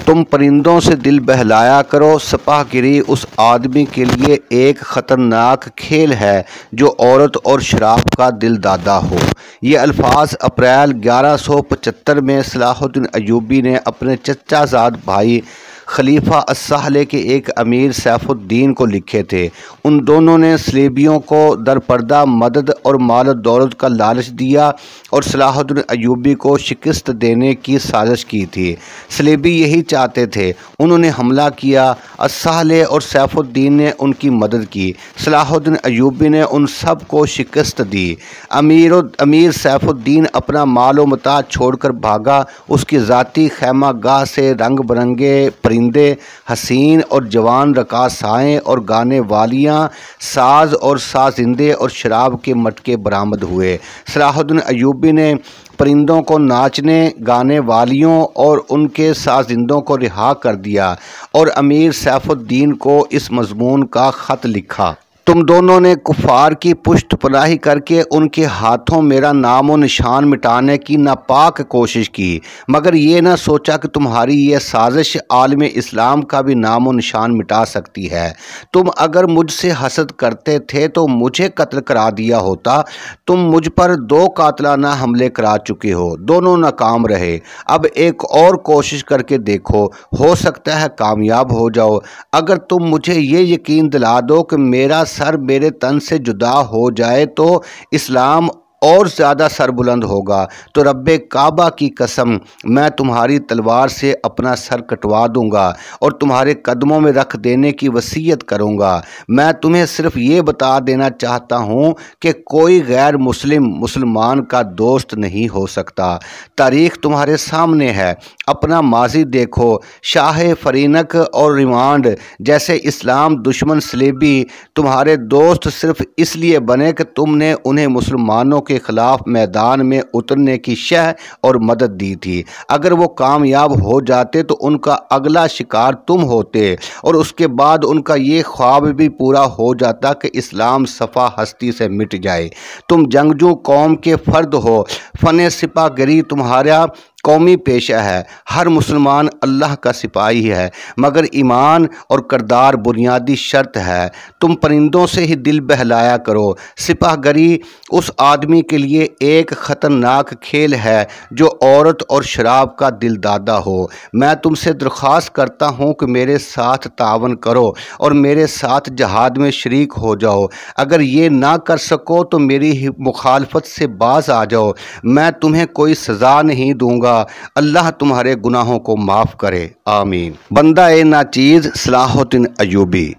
تم پرندوں سے دل بہلایا کرو، سپاہ گیری اس آدمی کے لیے ایک خطرناک کھیل ہے جو عورت اور شراب کا دل دادا ہو۔ یہ الفاظ اپریل 1175 میں صلاح الدین ایوبی نے اپنے چچا زاد بھائی خلیفہ الصالح کے ایک امیر سیف الدین کو لکھے تھے۔ ان دونوں نے صلیبیوں کو درپردہ مدد اور مال و دولت کا لالچ دیا اور صلاح الدین ایوبی کو شکست دینے کی سازش کی تھی۔ صلیبی یہی چاہتے تھے۔ انہوں نے حملہ کیا، الصالح اور سیف الدین نے ان کی مدد کی۔ صلاح الدین ایوبی نے ان سب کو شکست دی۔ امیر سیف الدین اپنا مال و متاع چھوڑ کر بھاگا۔ اس کی ذاتی خیمہ گاہ سے رنگ برنگے پرندے، حسین اور جوان رقاصائیں اور گانے والیاں، ساز اور سازندے اور شراب کے مٹکے برآمد ہوئے۔ صلاح الدین ایوبی نے پرندوں کو ناچنے، گانے والیوں اور ان کے سازندوں کو رہا کر دیا اور امیر سیف الدین کو اس مضمون کا خط لکھا: تم دونوں نے کفار کی پشت پناہی کر کے ان کے ہاتھوں میرا نام و نشان مٹانے کی ناپاک کوشش کی، مگر یہ نہ سوچا کہ تمہاری یہ سازش عالم اسلام کا بھی نام و نشان مٹا سکتی ہے۔ تم اگر مجھ سے حسد کرتے تھے تو مجھے قتل کرا دیا ہوتا۔ تم مجھ پر 2 قاتلانہ حملے کرا چکے ہو، دونوں ناکام رہے۔ اب ایک اور کوشش کر کے دیکھو، ہو سکتا ہے کامیاب ہو جاؤ۔ اگر تم مجھے یہ یقین دلا دو کہ میرا سر میرے تن سے جدا ہو جائے تو اسلام اور زیادہ سر بلند ہوگا، تو رب کعبہ کی قسم میں تمہاری تلوار سے اپنا سر کٹوا دوں گا اور تمہارے قدموں میں رکھ دینے کی وصیت کروں گا۔ میں تمہیں صرف یہ بتا دینا چاہتا ہوں کہ کوئی غیر مسلمان کا دوست نہیں ہو سکتا۔ تاریخ تمہارے سامنے ہے، اپنا ماضی دیکھو۔ شاہ فرینک اور ریمانڈ جیسے اسلام دشمن صلیبی تمہارے دوست صرف اس لیے بنے کہ تم نے انہیں مسلمانوں کے خلاف میدان میں اترنے کی شہ اور مدد دی تھی۔ اگر وہ کامیاب ہو جاتے تو ان کا اگلا شکار تم ہوتے اور اس کے بعد ان کا یہ خواب بھی پورا ہو جاتا کہ اسلام صفحہ ہستی سے مٹ جائے۔ تم جنگجو قوم کے فرد ہو، فن سپاہ گری تمہارا قومی پیشہ ہے۔ ہر مسلمان اللہ کا سپاہی ہے، مگر ایمان اور کردار بنیادی شرط ہے۔ تم پرندوں سے ہی دل بہلایا کرو، سپاہ گری اس آدمی کے لیے ایک خطرناک کھیل ہے جو عورت اور شراب کا دل دادا ہو۔ میں تم سے درخواست کرتا ہوں کہ میرے ساتھ تعاون کرو اور میرے ساتھ جہاد میں شریک ہو جاؤ۔ اگر یہ نہ کر سکو تو میری مخالفت سے باز آ جاؤ، میں تمہیں کوئی سزا نہیں دوں گا۔ اللہ تمہارے گناہوں کو معاف کرے، آمین۔ بندہ ناچیز صلاح الدین ایوبی۔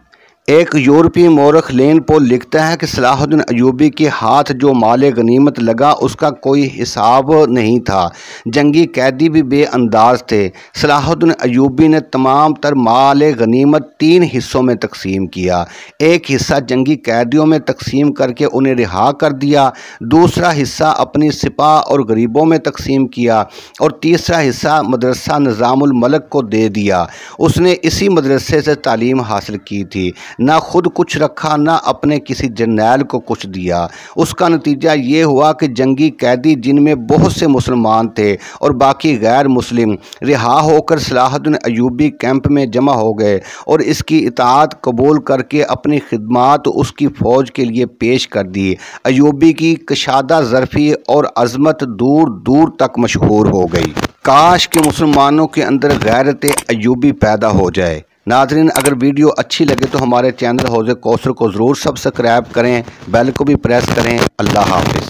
ایک یورپی مورخ لین پول لکھتا ہے کہ صلاح الدین ایوبی کے ہاتھ جو مال غنیمت لگا اس کا کوئی حساب نہیں تھا۔ جنگی قیدی بھی بے انداز تھے۔ صلاح الدین ایوبی نے تمام تر مال غنیمت 3 حصوں میں تقسیم کیا۔ ایک حصہ جنگی قیدیوں میں تقسیم کر کے انہیں رہا کر دیا، دوسرا حصہ اپنی سپاہ اور غریبوں میں تقسیم کیا اور تیسرا حصہ مدرسہ نظام الملک کو دے دیا۔ اس نے اسی مدرسے سے تعلیم حاصل کی تھی۔ نہ خود کچھ رکھا، نہ اپنے کسی جرنیل کو کچھ دیا۔ اس کا نتیجہ یہ ہوا کہ جنگی قیدی جن میں بہت سے مسلمان تھے اور باقی غیر مسلم رہا ہو کر صلاح الدین ایوبی کیمپ میں جمع ہو گئے اور اس کی اطاعت قبول کر کے اپنی خدمات اس کی فوج کے لیے پیش کر دی۔ ایوبی کی کشادہ ظرفی اور عظمت دور دور تک مشہور ہو گئی۔ کاش کہ مسلمانوں کے اندر غیرت ایوبی پیدا ہو جائے۔ ناظرین، اگر ویڈیو اچھی لگے تو ہمارے چینل حوض کوثر کو ضرور سبسکرائب کریں، بیل کو بھی پریس کریں۔ اللہ حافظ۔